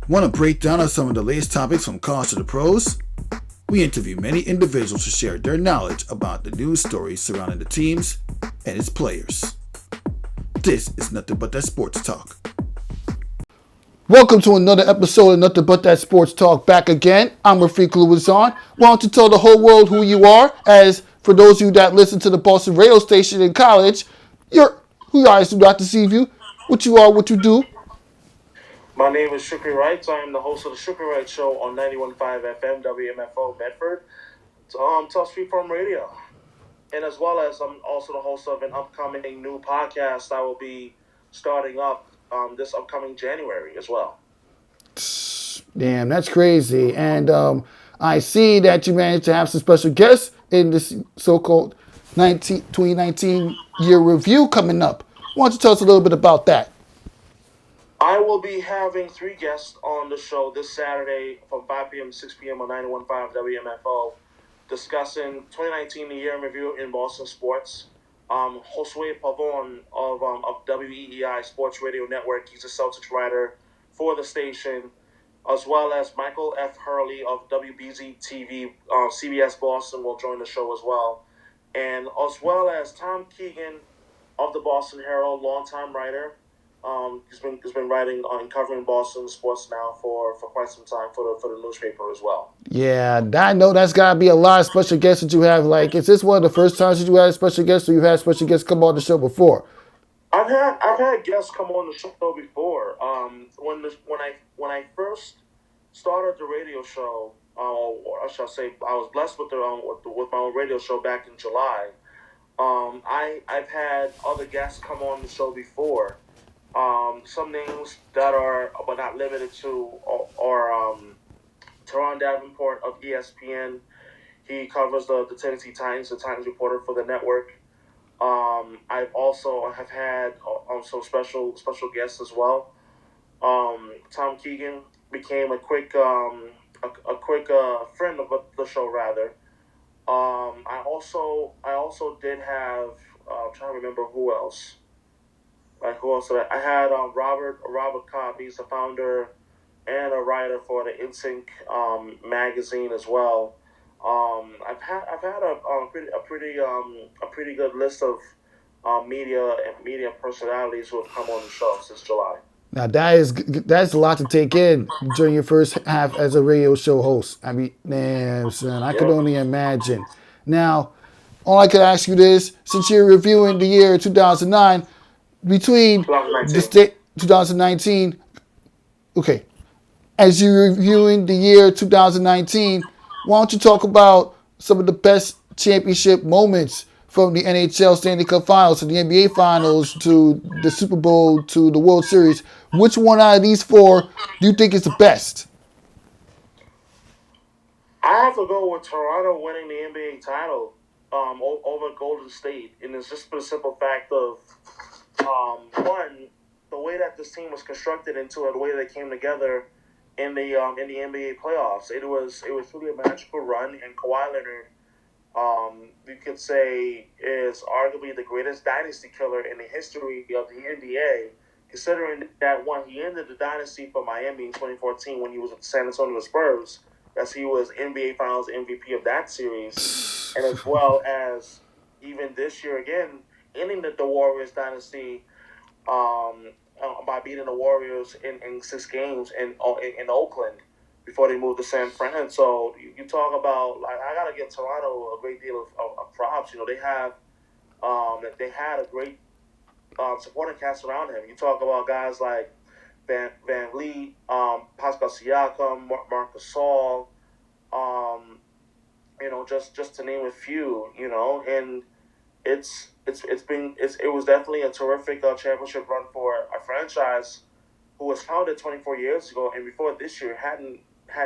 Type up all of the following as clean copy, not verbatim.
Want to break down on some of the latest topics from college to the pros? We interview many individuals to share their knowledge about the news stories surrounding the teams and its players. This is Nothing But That Sports Talk. Welcome to another episode of Nothing But That Sports Talk. Back again. I'm Rafique Louison. Why don't you tell the whole world who you are? As for those of you that listen to the Boston radio station in college, who guys do not deceive you. What you are, what you do. My name is Shukri Wrights. I am the host of the Shukri Wrights Show on 91.5 FM, WMFO, Bedford, Touch Freeform Radio. And as well as I'm also the host of an upcoming new podcast that will be starting up this upcoming January as well. Damn, that's crazy. And I see that you managed to have some special guests in this so-called 2019 year review coming up. Why don't you tell us a little bit about that? I will be having 3 guests on the show this Saturday from 5 p.m. to 6 p.m. on 91.5 WMFO discussing 2019 year in review in Boston sports. Josue Pavon of WEEI Sports Radio Network. He's a Celtics writer for the station, as well as Michael F. Hurley of WBZ TV, CBS Boston will join the show as well. And as well as Tom Keegan of the Boston Herald, longtime writer. He's been writing and covering Boston sports now for quite some time for the newspaper as well. Yeah, I know that's got to be a lot of special guests that you have. Like, is this one of the first times that you had a special guest, or you've had special guests come on the show before? I've had guests come on the show before. When I first started the radio show, or I shall say, I was blessed with my own radio show back in July. I've had other guests come on the show before. Some names that are, but not limited to, are Teron Davenport of ESPN. He covers the Tennessee Titans, the Titans reporter for the network. I've also have had some special guests as well. Tom Keegan became a quick friend of the show rather. I also did have I'm trying to remember who else. I had Robert Cobb. He's the founder and a writer for the InSync magazine as well. I've had a pretty good list of media personalities who have come on the show since July. Now that's a lot to take in during your first half as a radio show host. I mean, man, son, I could only imagine. Now, all I could ask you is, since you're reviewing the year 2009. Between 2019, okay, as you're reviewing the year 2019, why don't you talk about some of the best championship moments from the NHL Stanley Cup Finals to the NBA Finals to the Super Bowl to the World Series? Which one out of these 4 do you think is the best? I have to go with Toronto winning the NBA title over Golden State, and it's just for the simple fact of one, the way that this team was constructed into it, the way they came together in the NBA playoffs, it was really a magical run. And Kawhi Leonard, you could say, is arguably the greatest dynasty killer in the history of the NBA. Considering that he ended the dynasty for Miami in 2014 when he was with the San Antonio Spurs, as he was NBA Finals MVP of that series, and as well as even this year again, ending the Warriors dynasty by beating the Warriors in 6 games in Oakland before they moved to San Fran. So you talk about, like, I gotta give Toronto a great deal of props. You know, they had a great supporting cast around him. You talk about guys like Van Vliet, Pascal Siakam, Marc Gasol, just to name a few. And it was definitely a terrific championship run for a franchise who was founded 24 years ago, and before this year had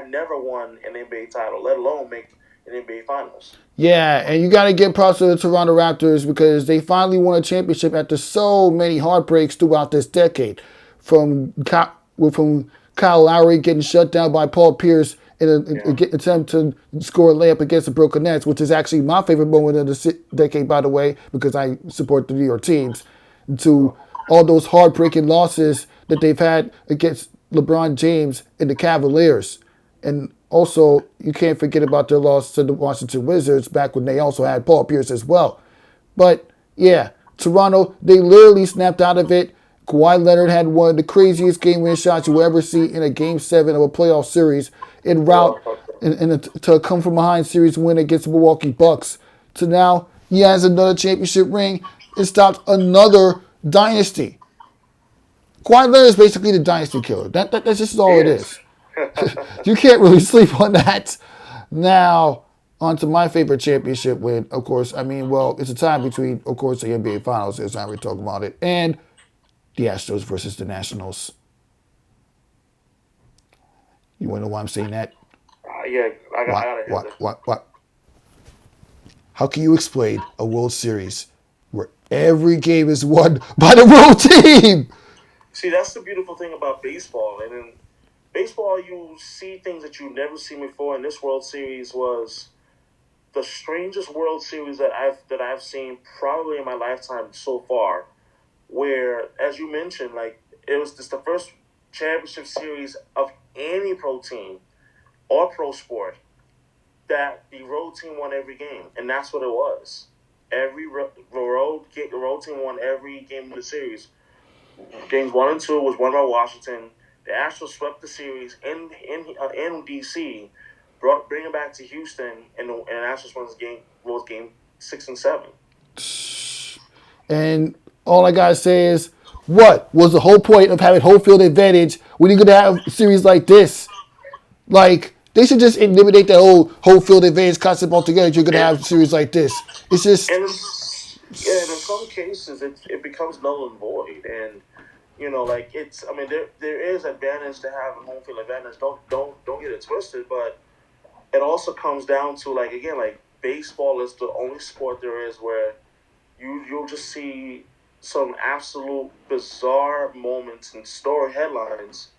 never won an NBA title, let alone make an NBA Finals. Yeah, and you got to give props to the Toronto Raptors because they finally won a championship after so many heartbreaks throughout this decade, from Kyle Lowry getting shut down by Paul Pierce in an attempt to score a layup against the Brooklyn Nets, which is actually my favorite moment of the decade, by the way, because I support the New York teams, to all those heartbreaking losses that they've had against LeBron James and the Cavaliers. And also, you can't forget about their loss to the Washington Wizards back when they also had Paul Pierce as well. But yeah, Toronto, they literally snapped out of it. Kawhi Leonard had one of the craziest game-winning shots you will ever see in a Game 7 of a playoff series en route to a come-from-behind series win against the Milwaukee Bucks. To now, he has another championship ring and stopped another dynasty. Kawhi Leonard is basically the dynasty killer. That's just all it is. You can't really sleep on that. Now, on to my favorite championship win, of course. I mean, well, it's a tie between, of course, the NBA Finals, as I already talked about it, and the Astros versus the Nationals. You want to know why I'm saying that? Yeah, I gotta hear this. What? How can you explain a World Series where every game is won by the road team? See, that's the beautiful thing about baseball. And in baseball, you see things that you've never seen before. And this World Series was the strangest World Series that I've seen probably in my lifetime so far. Where, as you mentioned, like it was just the first championship series of any pro team or pro sport that the road team won every game, and that's what it was. Every road team won every game of the series. Games 1 and 2 was won by Washington. The Astros swept the series in DC, bring it back to Houston, and the Astros won game 6 and 7. And all I gotta say is, what was the whole point of having home field advantage when you're gonna have a series like this? Like, they should just eliminate that whole home field advantage concept altogether. You're gonna have a series like this. It's just, and in some cases it becomes null and void. And you know, like it's. I mean, there is advantage to having home field advantage. Don't get it twisted. But it also comes down to like baseball is the only sport there is where you'll just see some absolute bizarre moments and story headlines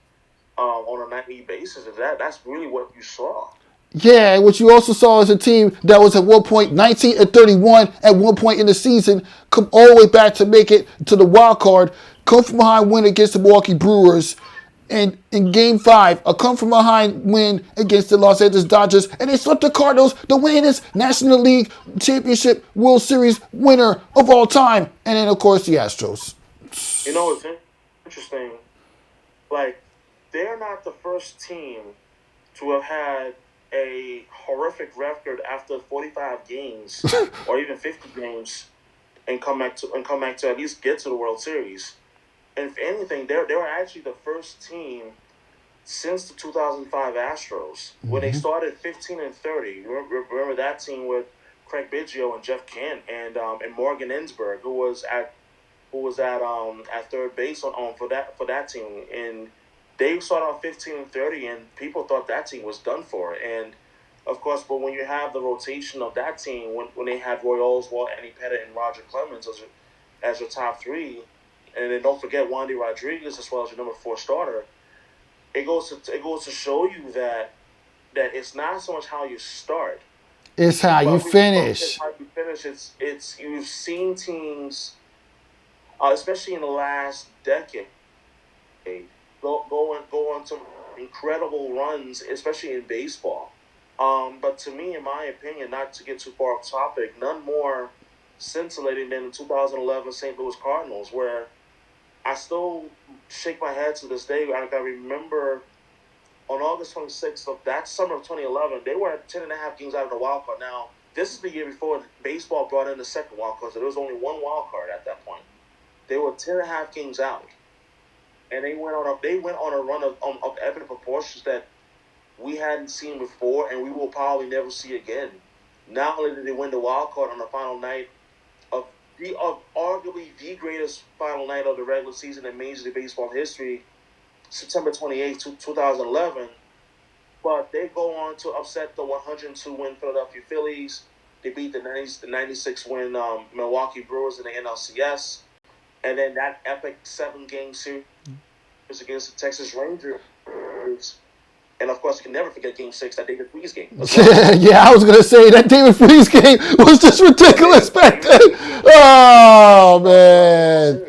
on a nightly basis. And that's really what you saw. Yeah, what you also saw is a team that was at one point 19-31 at one point in the season, come all the way back to make it to the wild card, come from behind win against the Milwaukee Brewers, and in Game 5, a come from behind win against the Los Angeles Dodgers, and they swept the Cardinals, the winningest National League Championship World Series winner of all time, and then of course the Astros. You know what's interesting? Like, they're not the first team to have had a horrific record after 45 games or even 50 games and come back to at least get to the World Series. And if anything, they were actually the first team since the 2005 Astros when they started 15-30. Remember that team with Craig Biggio and Jeff Kent and Morgan Ensberg, who was at third base for that team. And they started off 15-30, and people thought that team was done for. And of course, but when you have the rotation of that team, when they had Roy Oswalt, Andy Pettitte, and Roger Clemens as your top three, and then don't forget Wandy Rodriguez as well as your number 4 starter, it goes to show you that it's not so much how you start, it's how you finish. It's how you finish. It's you've seen teams, especially in the last decade, go on some incredible runs, especially in baseball. But to me, in my opinion, not to get too far off topic, none more scintillating than the 2011 St. Louis Cardinals, where I still shake my head to this day. I remember on August 26th of that summer of 2011, they were 10.5 games out of the wild card. Now, this is the year before baseball brought in the second wild card, so there was only one wild card at that point. They were 10.5 games out, and they went on a run of epic proportions that we hadn't seen before, and we will probably never see again. Not only did they win the wild card on the final night of arguably the greatest final night of the regular season in Major League Baseball history, September 28th, 2011, but they go on to upset the 102-win Philadelphia Phillies. They beat the 96-win Milwaukee Brewers in the NLCS, and then that epic 7-game series against the Texas Rangers. And, of course, you can never forget Game 6, that David Freese game. Yeah, I was going to say, that David Freese game was just ridiculous back then. Oh, man.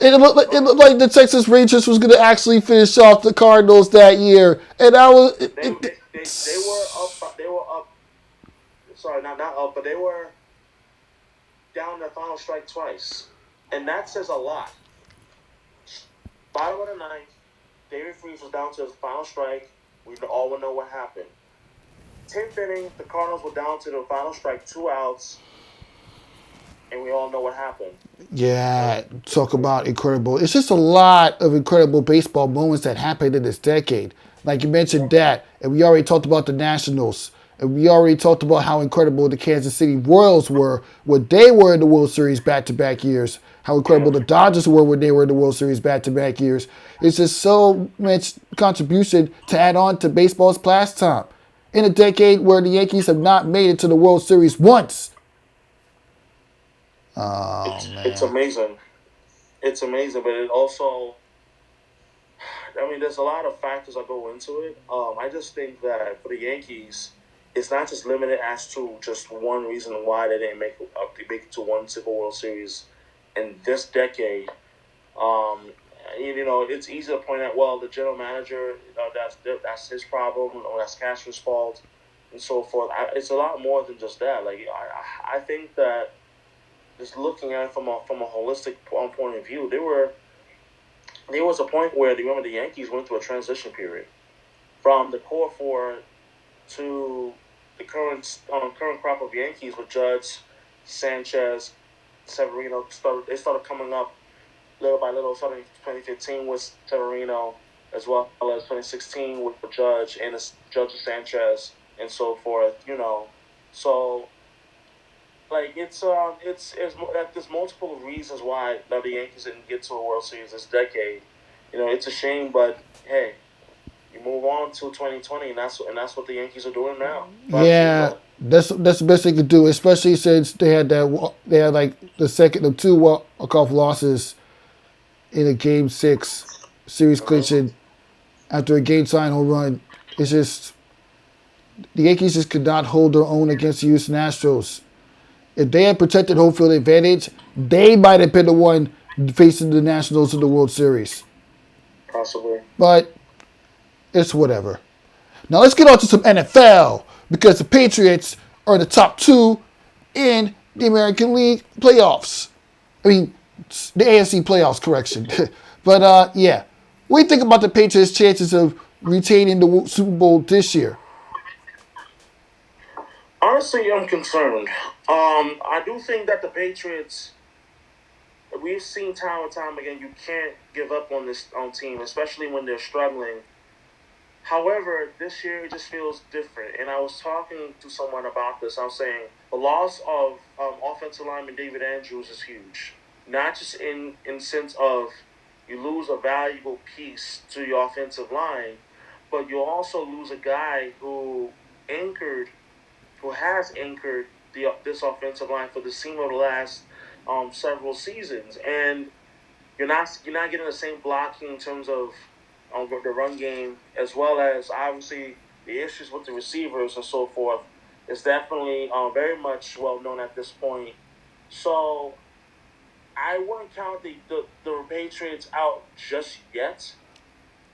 It looked like the Texas Rangers was going to actually finish off the Cardinals that year, and I was. They were up. They were up. Sorry, not up, but they were down the final strike twice, and that says a lot. Bottom of the ninth, David Freese was down to his final strike. We all will know what happened. 10th inning, the Cardinals were down to the final strike, 2 outs, and we all know what happened. Yeah, talk about incredible. It's just a lot of incredible baseball moments that happened in this decade. Like you mentioned that, and we already talked about the Nationals, and we already talked about how incredible the Kansas City Royals were when they were in the World Series back-to-back years, how incredible the Dodgers were when they were in the World Series back-to-back years. It's just so much contribution to add on to baseball's pastime. In a decade where the Yankees have not made it to the World Series once. Oh, man. It's amazing. It's amazing, but it also, I mean, there's a lot of factors that go into it. I just think that for the Yankees, it's not just limited as to just one reason why they didn't make it to one single World Series in this decade. It's easy to point out, well, the general manager, that's his problem, or that's Castro's fault, and so forth. It's a lot more than just that. Like, I think that just looking at it from a holistic point of view, there was a point where the Yankees went through a transition period from the core four to the current crop of Yankees with Judge, Sanchez, Severino. They started coming up little by little, starting in 2015 with Severino, as well as 2016 with the Judge and Judge Sanchez and so forth. So like there's multiple reasons why the Yankees didn't get to a World Series this decade. It's a shame, but hey, you move on to 2020, and that's what the Yankees are doing now. Yeah, that's the best they could do, especially since they had like the second of 2 walk-off losses in a Game 6 series clinching after a game-tying home run. It's just the Yankees just could not hold their own against the Houston Astros. If they had protected home field advantage, they might have been the one facing the Nationals in the World Series. Possibly. But it's whatever. Now let's get on to some NFL, because the Patriots are the top 2 in the American League playoffs. I mean, the AFC playoffs, correction. But yeah, what do you think about the Patriots' chances of retaining the Super Bowl this year? Honestly, I'm concerned. I do think that the Patriots, we've seen time and time again, you can't give up on this team, especially when they're struggling. However, this year it just feels different. And I was talking to someone about this. I was saying the loss of offensive lineman David Andrews is huge. Not just in sense of you lose a valuable piece to your offensive line, but you also lose a guy who has anchored this offensive line for the team over the last several seasons, and you're not getting the same blocking in terms of the run game, as well as obviously the issues with the receivers and so forth. It's definitely very much well known at this point. So I wouldn't count the Patriots out just yet,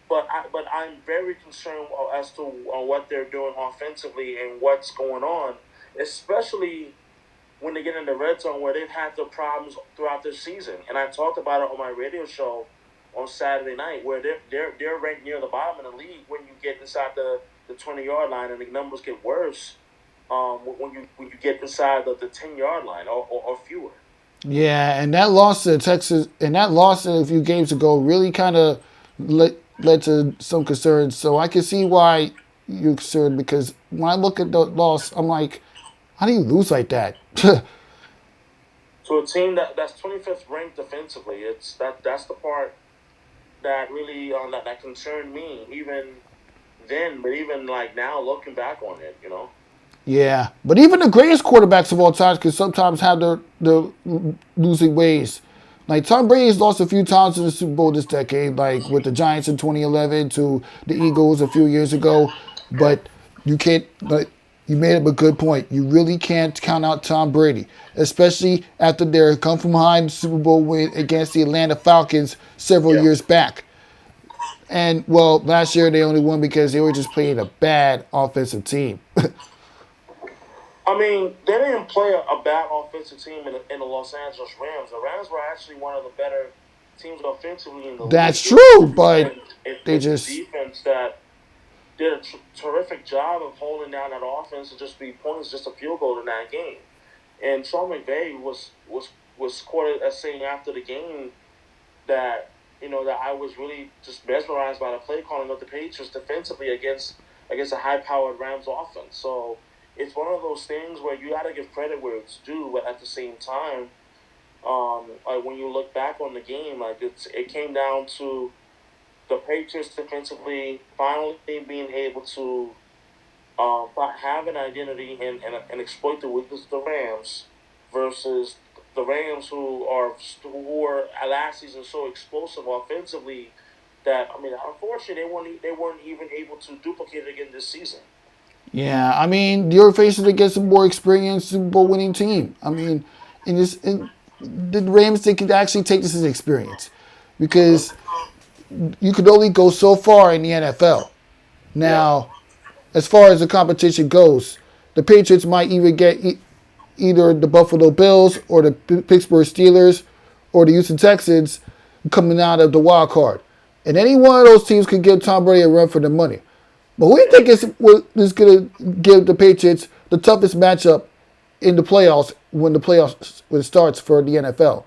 but I'm very concerned as to what they're doing offensively and what's going on, especially when they get in the red zone, where they've had their problems throughout this season. And I talked about it on my radio show on Saturday night, where they're ranked near the bottom of the league when you get inside the 20-yard line, and the numbers get worse when you get inside the 10-yard line or fewer. Yeah, and that loss to Texas, and that loss a few games ago really kind of led to some concerns. So I can see why you're concerned, because when I look at the loss, I'm like, how do you lose like that? To a team that's 25th ranked defensively, that's the part that really that concerned me even then, but even like now looking back on it, Yeah, but even the greatest quarterbacks of all time can sometimes have their losing ways. Like Tom Brady's lost a few times in the Super Bowl this decade, like with the Giants in 2011 to the Eagles a few years ago. But you can't. But You made up a good point. You really can't count out Tom Brady, especially after their come from behind Super Bowl win against the Atlanta Falcons several Yeah. years back. And well, last year they only won because they were just playing a bad offensive team. I mean, they didn't play a bad offensive team in the Los Angeles Rams. The Rams were actually one of the better teams offensively in the That's league. true, but they It's the just defense that did a terrific job of holding down that offense to just be points, just a field goal in that game. And Sean McVay was quoted as saying after the game that that I was really just mesmerized by the play calling of the Patriots defensively against a high-powered Rams offense. So it's one of those things where you got to give credit where it's due, but at the same time, like when you look back on the game, like it came down to the Patriots defensively finally being able to have an identity and exploit the weakness of the Rams versus the Rams who were last season so explosive offensively that I mean unfortunately they weren't even able to duplicate it again this season. yeah. I mean, you're facing against a more experienced Super Bowl winning team. I mean, the Rams they could actually take this as experience because you could only go so far in the NFL. Yeah. Now, as far as the competition goes, the Patriots might even get either the Buffalo Bills or the Pittsburgh Steelers or the Houston Texans coming out of the wild card. And any one of those teams could give Tom Brady a run for the money. But who do you think is going to give the Patriots the toughest matchup in the playoffs when it starts for the NFL?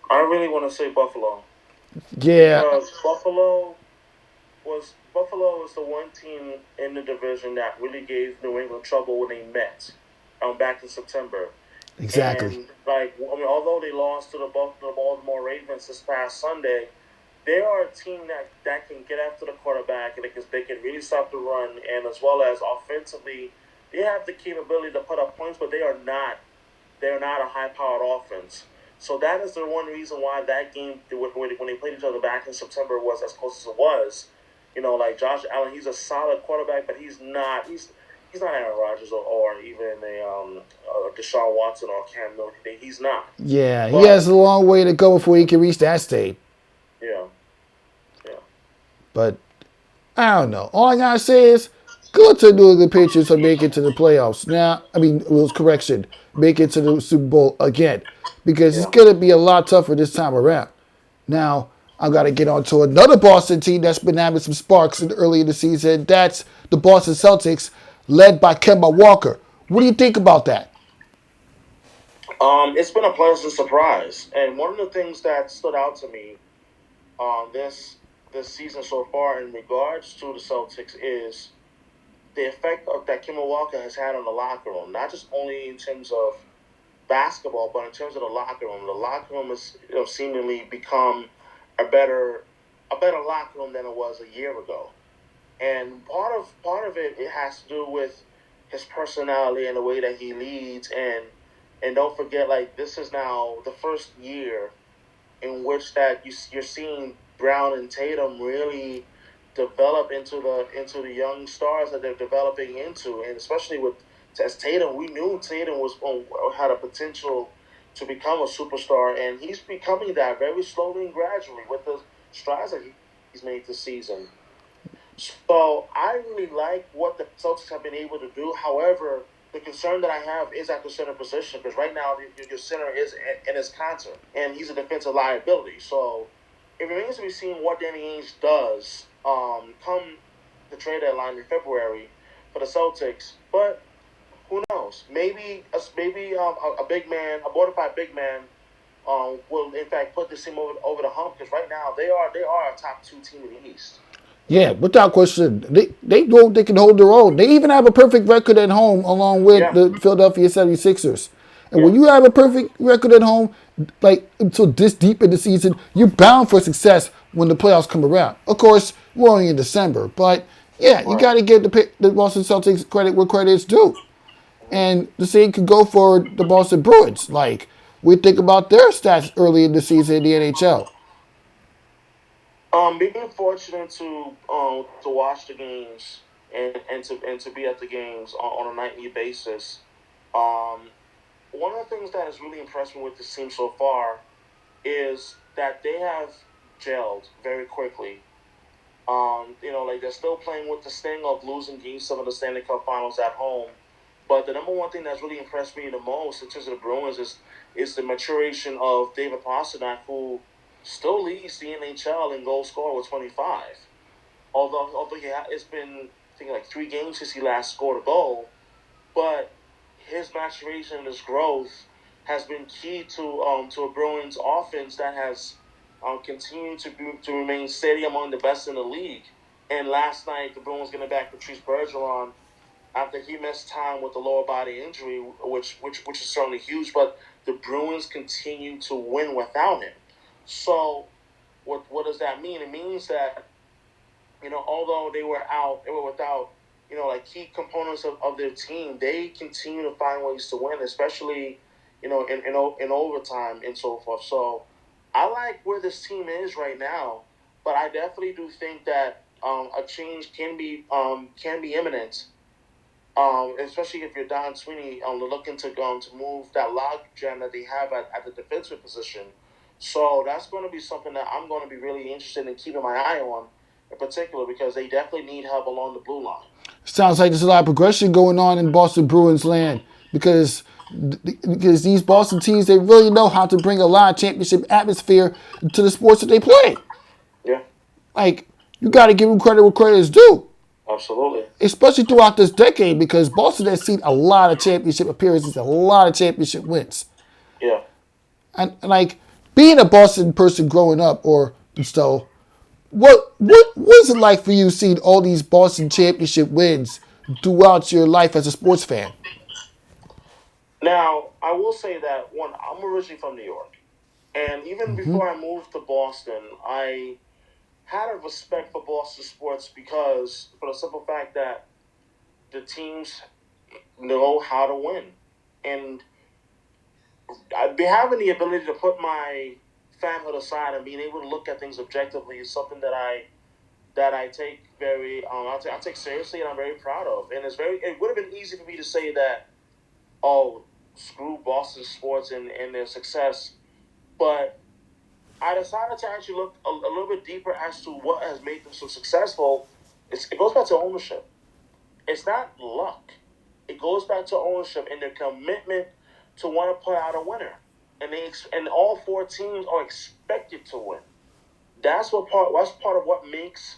I really want to say Buffalo Yeah, because Buffalo was the one team in the division that really gave New England trouble when they met back in September. exactly. And like I mean, although they lost to the Baltimore Ravens this past Sunday, they are a team that can get after the quarterback and they can really stop the run, and as well as offensively, they have the capability to put up points, but they're not a high-powered offense. So that is the one reason why that game when they played each other back in September was as close as it was. Like Josh Allen, he's a solid quarterback, but he's not Aaron Rodgers or even a Deshaun Watson or Cam Newton. He's not. Yeah, he But has a long way to go before he can reach that state. yeah, yeah. But I don't know. All I gotta say is, good to New England Patriots to make it to the playoffs. Now, I mean, it was correction, make it to the Super Bowl again, because it's Yeah. gonna be a lot tougher this time around. Now, I gotta get on to another Boston team that's been having some sparks early in the season. That's the Boston Celtics, led by Kemba Walker. What do you think about that? It's been a pleasant surprise, and one of the things that stood out to me this season so far in regards to the Celtics is the effect that Kemba Walker has had on the locker room, not just only in terms of basketball, but in terms of the locker room. The locker room has seemingly become a better locker room than it was a year ago. And part of it has to do with his personality and the way that he leads, and don't forget, like, this is now the first year in which that you're seeing Brown and Tatum really develop into the young stars that they're developing into, and especially with as Tatum, we knew Tatum had a potential to become a superstar, and he's becoming that very slowly and gradually with the strides that he's made this season. So I really like what the Celtics have been able to do. However, the concern that I have is at the center position because right now your center is in his concert, and he's a defensive liability. So it remains to be seen what Danny Ainge does come the trade deadline in February for the Celtics. But who knows? Maybe a big man, a bona fide big man, will in fact put this team over the hump because right now they are a top 2 team in the East. Yeah, without question. They know they can hold their own. They even have a perfect record at home along with Yeah, the Philadelphia 76ers. And yeah, when you have a perfect record at home, like until this deep in the season, you're bound for success when the playoffs come around. Of course, we're only in December, but yeah, you right. got to give the Boston Celtics credit where credit is due. And the same could go for the Boston Bruins. Like, we think about their stats early in the season in the NHL. Being fortunate to watch the games and to be at the games on a nightly basis. Um, One of the things that has really impressed me with this team so far is that they have gelled very quickly. Like they're still playing with the sting of losing Game 7 of the Stanley Cup Finals at home. But the number one thing that's really impressed me the most in terms of the Bruins is the maturation of David Pastrnak, who still leads the NHL in goal scorer with 25. Although it's been I think like 3 games since he last scored a goal, but his maturation and his growth has been key to a Bruins offense that has continued to remain steady among the best in the league. And last night, the Bruins getting back Patrice Bergeron after he missed time with the lower body injury, which is certainly huge. But the Bruins continue to win without him. So, what does that mean? It means that although they were without like key components of their team, they continue to find ways to win, especially in overtime and so forth. So I like where this team is right now, but I definitely do think that a change can be imminent. Especially if you're Don Sweeney looking to move that log jam that they have at the defensive position. So that's going to be something that I'm going to be really interested in keeping my eye on, in particular, because they definitely need help along the blue line. Sounds like there's a lot of progression going on in Boston Bruins land because these Boston teams, they really know how to bring a lot of championship atmosphere to the sports that they play. Yeah, Like, you got to give them credit where credit is due. absolutely. Especially throughout this decade, because Boston has seen a lot of championship appearances, a lot of championship wins. Yeah. And like, being a Boston person growing up, or so, what was it like for you seeing all these Boston championship wins throughout your life as a sports fan? Now, I will say that I'm originally from New York, and even Mm-hmm. before I moved to Boston, I had a respect for Boston sports because for the simple fact that the teams know how to win, and having the ability to put my fanhood aside and being able to look at things objectively is something that I take very I take seriously and I'm very proud of. And it would have been easy for me to say that, oh, screw Boston sports and their success, but I decided to actually look a little bit deeper as to what has made them so successful. It goes back to ownership. It's not luck. It goes back to ownership and their commitment to want to put out a winner. And all 4 teams are expected to win. That's part of what makes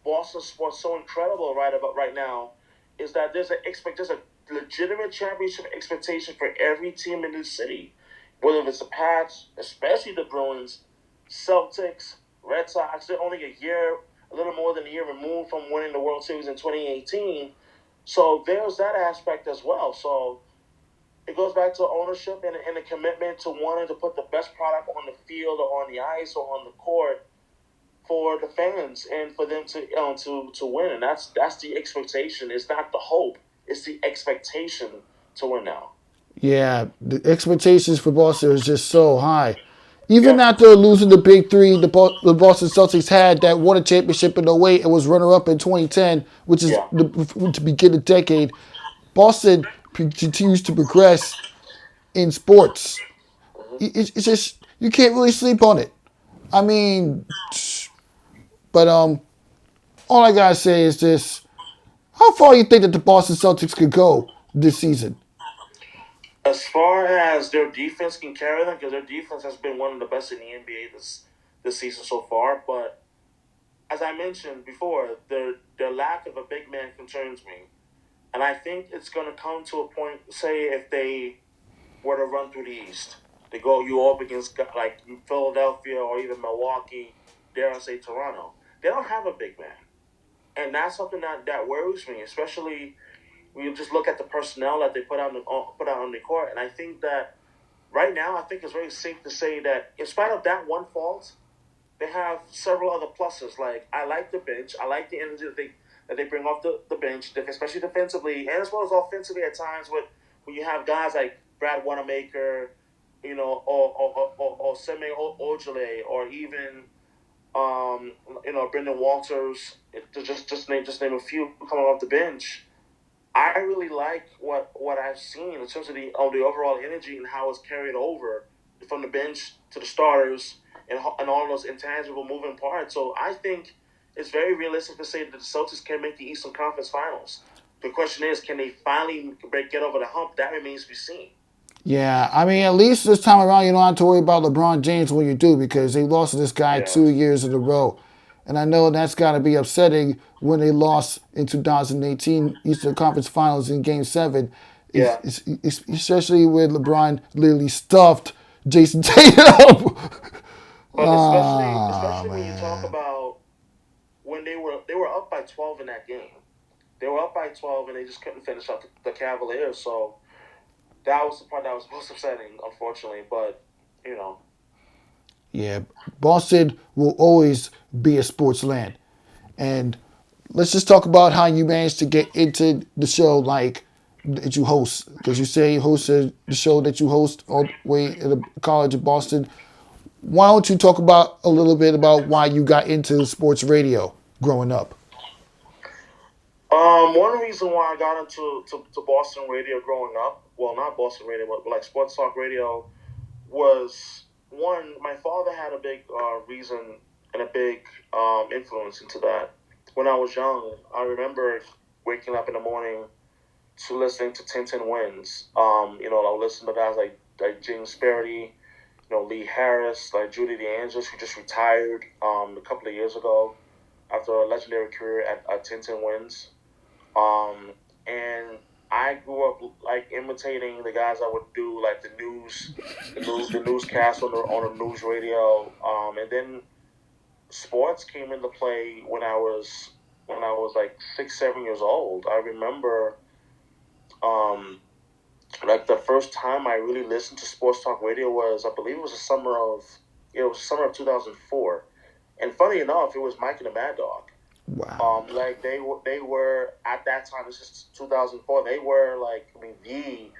Boston sports so incredible right now, is that there's a legitimate championship expectation for every team in this city, whether it's the Pats, especially the Bruins, Celtics, Red Sox. They're only a little more than a year removed from winning the World Series in 2018. So there's that aspect as well. So it goes back to ownership and a commitment to wanting to put the best product on the field or on the ice or on the court for the fans and for them to win. And that's the expectation. It's not the hope. It's the expectation to win now. Yeah, the expectations for Boston is just so high. Even Yeah. after losing the big three, the Boston Celtics had that won a championship in '08 and was runner-up in 2010, which is Yeah. to begin the decade. Boston continues to progress in sports. Mm-hmm. It's just, you can't really sleep on it. I mean, but all I gotta say is this: how far you think that the Boston Celtics could go this season? As far as their defense can carry them, because their defense has been one of the best in the NBA this season so far. But as I mentioned before, their lack of a big man concerns me, and I think it's going to come to a point. Say if they were to run through the East, they go you up against like Philadelphia or even Milwaukee, dare I say Toronto. They don't have a big man, and that's something that worries me, especially when you just look at the personnel that they put out on the court. And I think that right now, I think it's very safe to say that in spite of that one fault, they have several other pluses. Like I like the bench, I like the energy that they bring off the bench, especially defensively and as well as offensively at times. When you have guys like Brad Wanamaker, or Semi Ojale, or even Brendan Walters, just name a few coming off the bench. I really like what I've seen in terms of the overall energy and how it's carried over from the bench to the starters and all those intangible moving parts. So I think it's very realistic to say that the Celtics can make the Eastern Conference Finals. The question is, can they finally get over the hump? That remains to be seen. Yeah, I mean, at least this time around, you don't have to worry about LeBron James when you do because they lost to this guy Yeah. 2 years in a row. And I know that's got to be upsetting when they lost in 2018 Eastern Conference Finals in Game 7. Yeah. Especially with LeBron literally stuffed Jason Tatum. But Oh, especially when you talk man. about when they were up by 12 in that game. They were up by 12 and they just couldn't finish up the Cavaliers. So that was the part that was most upsetting, unfortunately. But you know, Yeah, Boston will always be a sports land. And let's just talk about how you managed to get into the show like that you host. Because you say you hosted the show that you host all the way at the College of Boston. Why don't you talk about a little bit about why you got into sports radio growing up? one reason why I got into Boston radio growing up, well, not Boston radio, but like sports talk radio, was one. My father had a big reason and a big influence into that. When I was young, I remember waking up in the morning to listening to Tintin Wins. I would listen to guys like James Sperry, Lee Harris, like Judy DeAngelis, who just retired a couple of years ago after a legendary career at Tintin Wins. Um, and I grew up like imitating the guys that would do like the newscast on the news radio. And then sports came into play when I was like 6, 7 years old. I remember um, like the first time I really listened to sports talk radio was, I believe it was the summer of 2004. And funny enough, it was Mike and the Mad Dog. Wow. Like they were at that time. This is 2004. They were like, I mean, the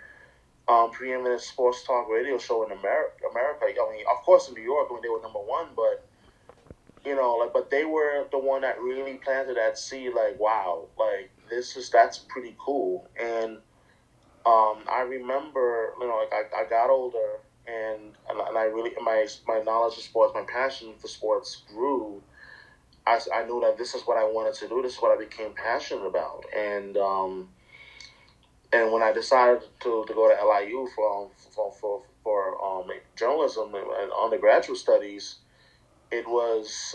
preeminent sports talk radio show in America. I mean, of course, in New York, I mean, they were number one, but but they were the one that really planted that seed. Like, wow, like that's pretty cool. And I remember, like I got older, and I really my knowledge of sports, my passion for sports grew. I knew that this is what I wanted to do. This is what I became passionate about. And when I decided to go to LIU for journalism and undergraduate studies, it was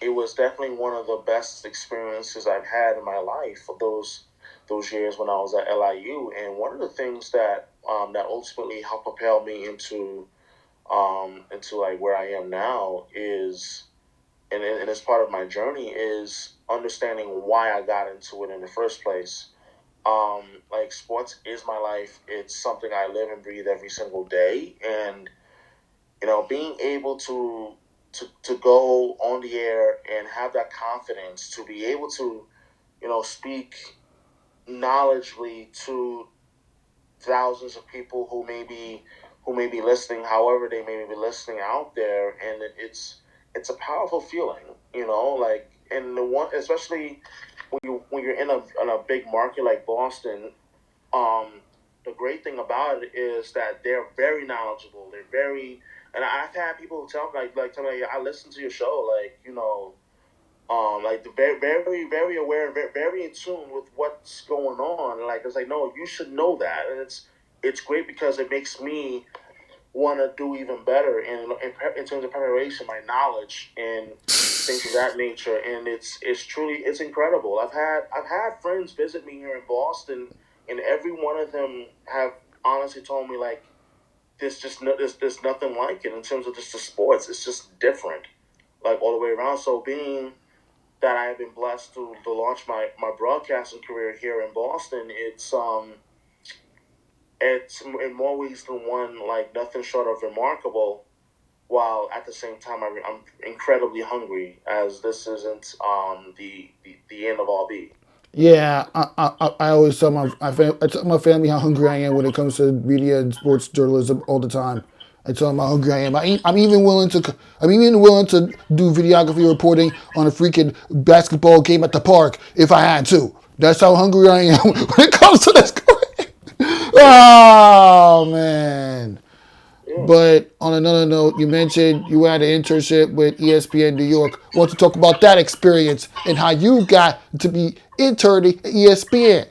it was definitely one of the best experiences I've had in my life. Those years when I was at LIU, and one of the things that ultimately helped propel me into like where I am now is, and as part of my journey, is understanding why I got into it in the first place. Like sports is my life. It's something I live and breathe every single day, and being able to go on the air and have that confidence to be able to speak knowledgeably to thousands of people who may be listening, however they may be listening out there, and it's a powerful feeling, like, and the one, especially when you're in a big market like Boston. um the great thing about it is that they're very knowledgeable. They're very, and I've had people tell me, tell me, I listen to your show, like very, very, very aware and very, very in tune with what's going on. Like, it's like, no, you should know that, and it's great because it makes me want to do even better in terms of preparation, my knowledge, and things of that nature. And it's truly, it's incredible. I've had friends visit me here in Boston, and every one of them have honestly told me, like, there's nothing like it in terms of just the sports. It's just different, like, all the way around. So being that I have been blessed to launch my broadcasting career here in Boston, it's in more ways than one, like, nothing short of remarkable. While at the same time, I'm incredibly hungry, as this isn't the end of all be. Yeah, I always tell I tell my family how hungry I am when it comes to media and sports journalism all the time. I tell them how hungry I am. I'm even willing to. I'm even willing to do videography reporting on a freaking basketball game at the park if I had to. That's how hungry I am when it comes to this. Oh man! Yeah. But on another note, you mentioned you had an internship with ESPN New York. I want to talk about that experience and how you got to be interning at ESPN.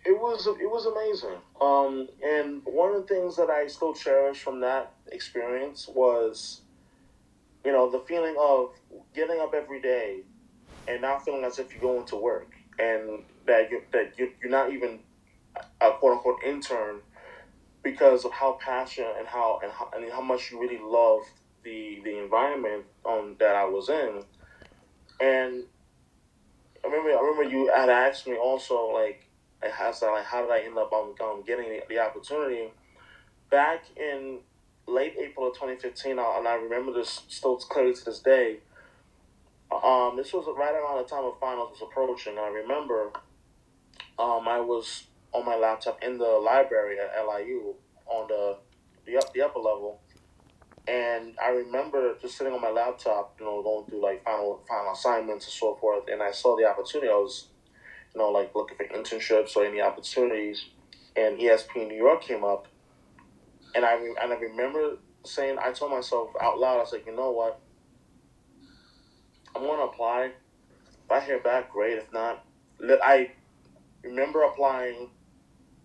It was amazing. And one of the things that I still cherish from that experience was, the feeling of getting up every day and not feeling as if you're going to work, and you're not even a quote unquote intern, because of how passionate and how much you really loved the environment that I was in. And I remember you had asked me also, like, how did I end up getting the opportunity back in late April of 2015, and I remember this still clearly to this day. This was right around the time of finals was approaching. I remember I was on my laptop in the library at LIU on the upper level, and I remember just sitting on my laptop, going through like final assignments and so forth, and I saw the opportunity. I was, like looking for internships or any opportunities, and ESPN New York came up, and I remember saying, I told myself out loud, I was like, you know what, I'm going to apply. If I hear back, great. If not, I remember applying,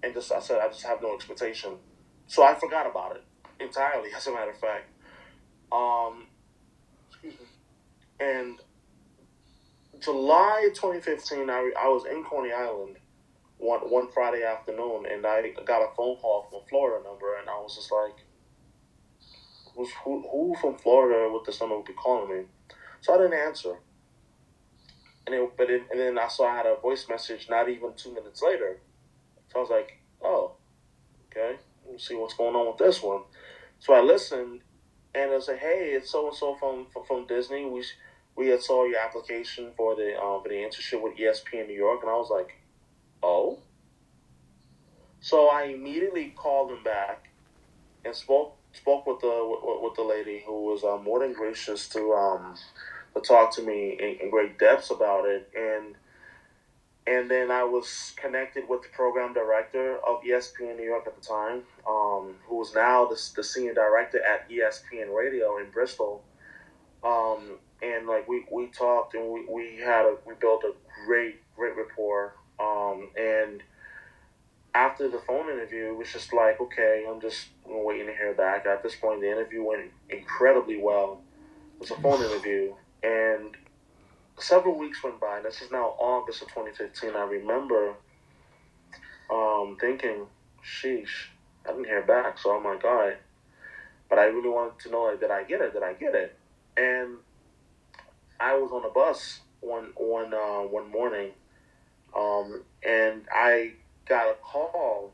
and I said I just have no expectation, so I forgot about it entirely. As a matter of fact, excuse me. And July 2015, I was in Coney Island one Friday afternoon, and I got a phone call from a Florida number, and I was just like, who from Florida with this number would be calling me? So I didn't answer. And then I saw I had a voice message not even 2 minutes later. So I was like, oh, okay, let's see what's going on with this one. So I listened, and it was like, hey, it's so and so from Disney. We had saw your application for the internship with ESPN New York, and I was like, oh. So I immediately called him back and spoke with the lady, who was more than gracious to talk to me in great depths about it, and then I was connected with the program director of ESPN New York at the time, who is now the senior director at ESPN Radio in Bristol. And like we talked, and we built a great rapport. And after the phone interview, it was just like, okay, I'm just waiting to hear back. At this point, the interview went incredibly well. It was a phone interview, and several weeks went by. This is now August of 2015. I remember thinking, sheesh, I didn't hear back. So I'm like, all right. But I really wanted to know, like, did I get it? Did I get it? And I was on a bus one morning, and I got a call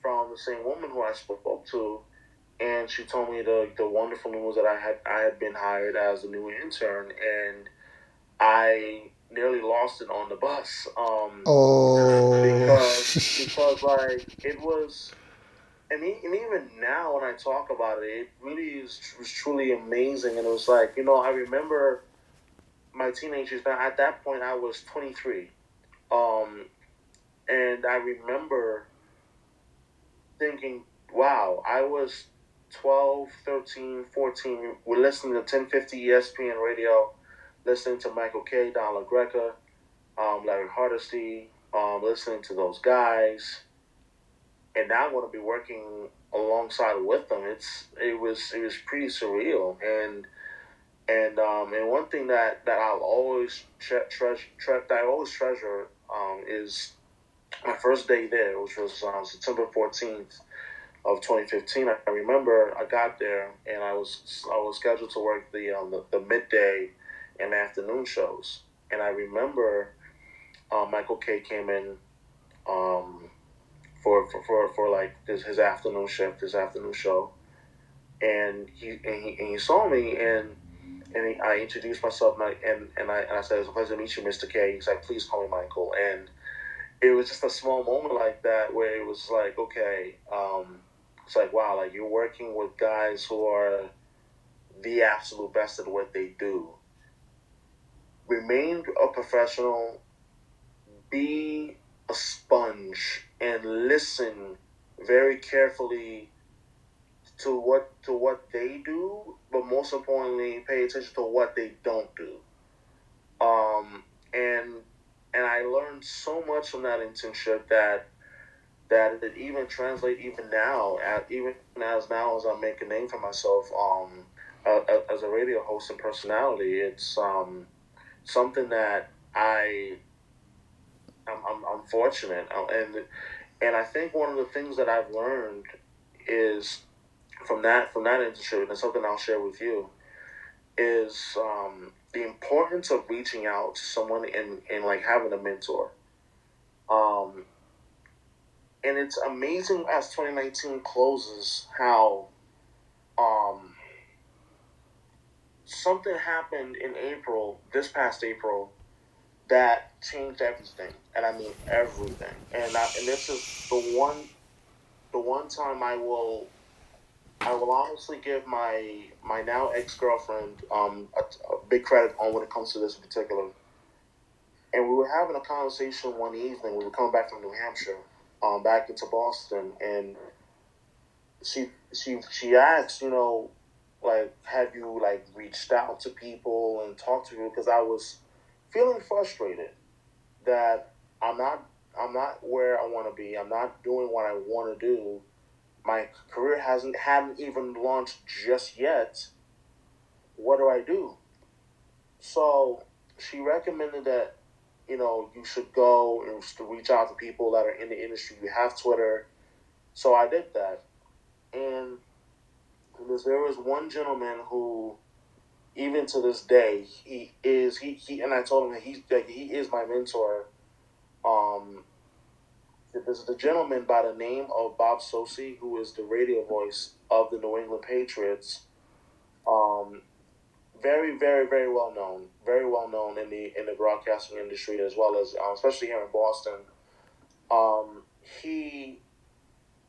from the same woman who I spoke to, and she told me the wonderful news that I had been hired as a new intern, and I nearly lost it on the bus. Oh. Because like it was, and even now when I talk about it, it really was truly amazing. And it was like, I remember my teenagers. Now at that point I was 23, and I remember thinking, wow, I was 12, 13, 14. We're listening to 1050 ESPN radio, listening to Michael Kay, Don LaGreca, Larry Hardesty, listening to those guys, and now I'm going to be working alongside with them. It was pretty surreal, and one thing that I'll always treasure is my first day there, which was September 14th of 2015. I remember I got there, and I was scheduled to work the midday and afternoon shows, and I remember Michael Kay came in for like his afternoon shift, his afternoon show, and he saw me, and I introduced myself, and I said, it's a pleasure to meet you, Mr. K. He's like, please call me Michael. And it was just a small moment like that where it was like, okay, It's like, wow, like you're working with guys who are the absolute best at what they do. Remain a professional, be a sponge, and listen very carefully to what they do, but most importantly, pay attention to what they don't do. Um, and and I learned so much from that internship that it even translate even now, even as I'm making a name for myself, as a radio host and personality. It's something that I'm fortunate, and I think one of the things that I've learned is from that internship, and something I'll share with you, is the importance of reaching out to someone and like having a mentor. Um, and it's amazing as 2019 closes how um, something happened in April, this past April, that changed everything, and I mean everything. And this is the one time I will honestly give my now ex-girlfriend a big credit on when it comes to this in particular. And we were having a conversation one evening. We were coming back from New Hampshire, back into Boston, and she asked, like, have you like reached out to people and talked to people? Because I was feeling frustrated that I'm not where I want to be. I'm not doing what I want to do. My career hadn't even launched just yet. What do I do? So she recommended that you should go and reach out to people that are in the industry. You have Twitter, so I did that, and there was one gentleman who, even to this day, he and I told him that he is my mentor. Um, there's a gentleman by the name of Bob Sosi, who is the radio voice of the New England Patriots. Um, very, very, very well known in the broadcasting industry, as well as especially here in Boston. He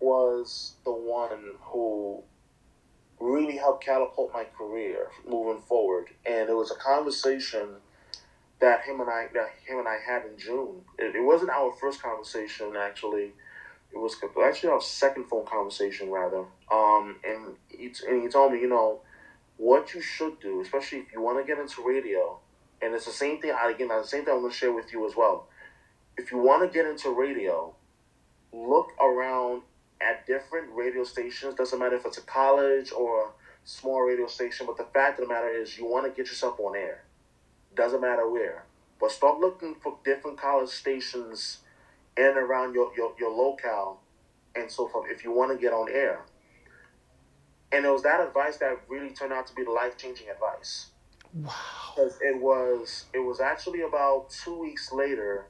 was the one who really helped catapult my career moving forward, and it was a conversation that him and I had in June. It wasn't our first conversation, actually. It was actually our second phone conversation, rather. And he told me, what you should do, especially if you want to get into radio, and it's the same thing. The same thing I'm going to share with you as well. If you want to get into radio, look around at different radio stations. Doesn't matter if it's a college or a small radio station, but the fact of the matter is, you want to get yourself on air. Doesn't matter where, but start looking for different college stations in and around your locale, and so forth, if you want to get on air. And it was that advice that really turned out to be the life-changing advice. Wow. Because it was actually about 2 weeks later,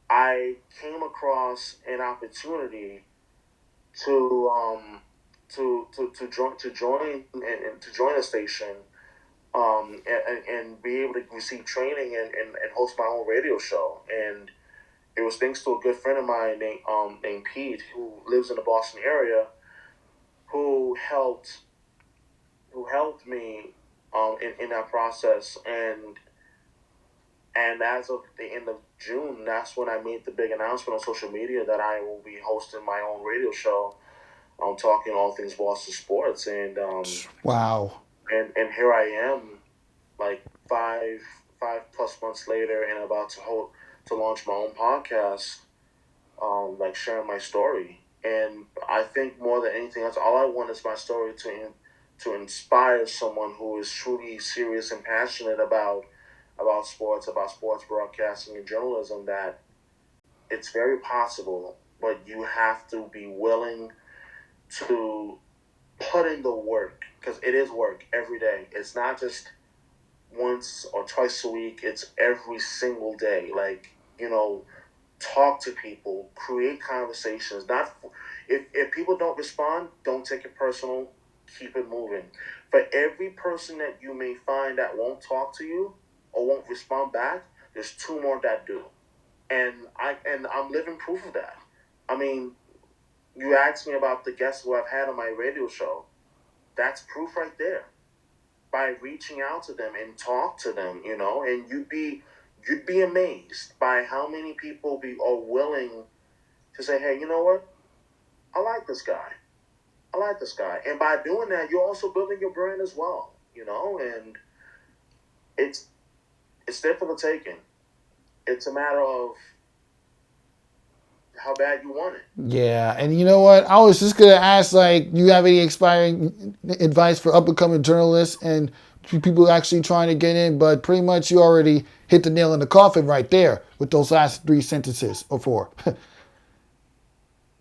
I came across an opportunity to join a station, and be able to receive training and host my own radio show. And it was thanks to a good friend of mine named Pete, who lives in the Boston area, who helped me in that process. And as of the end of June, that's when I made the big announcement on social media that I will be hosting my own radio show, talking all things Boston sports. And Wow. and here I am, like five plus months later, and about to launch my own podcast, like sharing my story. And I think more than anything else, all I want is my story to inspire someone who is truly serious and passionate about sports broadcasting and journalism, that it's very possible, but you have to be willing to put in the work, because it is work every day. It's not just once or twice a week. It's every single day. Like, talk to people, create conversations. Not if people don't respond, don't take it personal. Keep it moving. For every person that you may find that won't talk to you or won't respond back, there's two more that do. And I'm living proof of that. I mean, You asked me about the guests who I've had on my radio show. That's proof right there. By reaching out to them and talk to them, and you'd be amazed by how many people are willing to say, hey, you know what? I like this guy. I like this guy. And by doing that, you're also building your brand as well, and it's there for the taking. It's a matter of how bad you want it. Yeah, and you know what? I was just gonna ask, like, you have any expiring advice for up and coming journalists and people actually trying to get in? But pretty much, you already hit the nail in the coffin right there with those last 3 sentences or 4.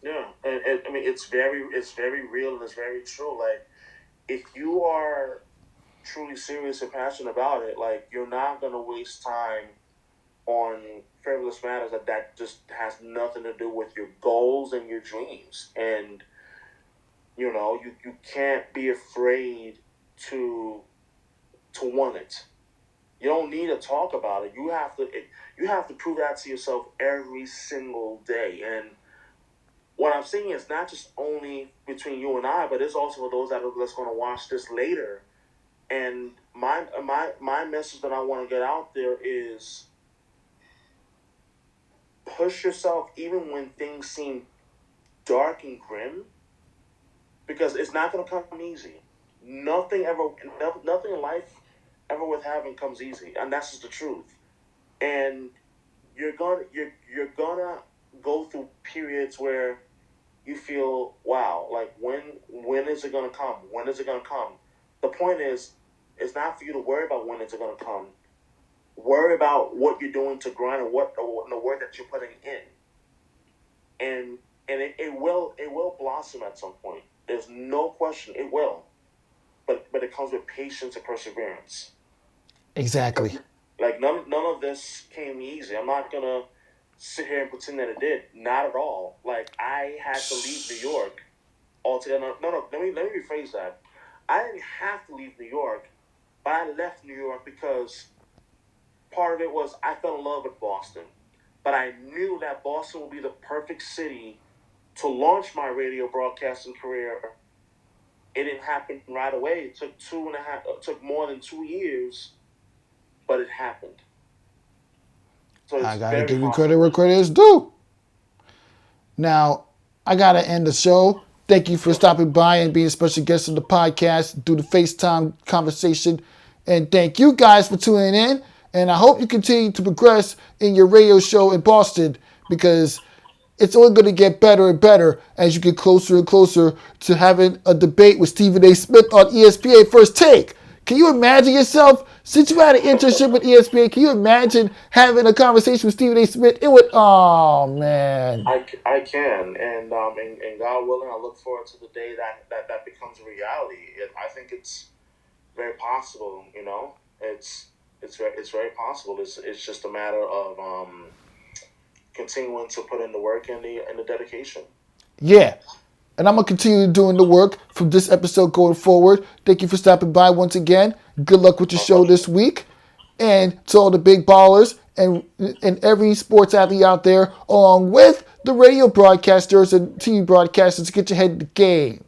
Yeah, and I mean, it's very real and it's very true. Like, if you are truly serious and passionate about it, like, you're not gonna waste time on frivolous matters that just has nothing to do with your goals and your dreams. And you can't be afraid to want it. You don't need to talk about it. You have to prove that to yourself every single day. And what I'm saying is not just only between you and I, but it's also for those that's going to watch this later. And my message that I want to get out there is, push yourself even when things seem dark and grim, because it's not going to come easy. Nothing in life ever worth having comes easy, and that's just the truth. And you're gonna go through periods where you feel, wow, like, when is it gonna come? When is it gonna come? The point is, it's not for you to worry about when it's gonna come. Worry about what you're doing to grind and the work that you're putting in. And it will blossom at some point. There's no question it will. But it comes with patience and perseverance. Exactly. Like, none of this came easy. I'm not gonna sit here and pretend that it did. Not at all. Like, I had to leave New York altogether. No. Let me rephrase that. I didn't have to leave New York, but I left New York because part of it was I fell in love with Boston. But I knew that Boston would be the perfect city to launch my radio broadcasting career. It didn't happen right away. It took more than 2 years, but it happened. So I gotta give you credit where credit is due. Now, I gotta end the show. Thank you for stopping by and being a special guest on the podcast, do the FaceTime conversation. And thank you guys for tuning in. And I hope you continue to progress in your radio show in Boston, because it's only going to get better and better as you get closer and closer to having a debate with Stephen A. Smith on ESPN First Take. Can you imagine yourself, since you had an internship with ESPN, can you imagine having a conversation with Stephen A. Smith? It would, oh man. I can, and God willing, I look forward to the day that becomes a reality. I think it's very possible. It's very possible. It's just a matter of continuing to put in the work and the dedication. Yeah. And I'm going to continue doing the work from this episode going forward. Thank you for stopping by once again. Good luck with your show this week. And to all the big ballers and every sports athlete out there, along with the radio broadcasters and TV broadcasters, get your head in the game.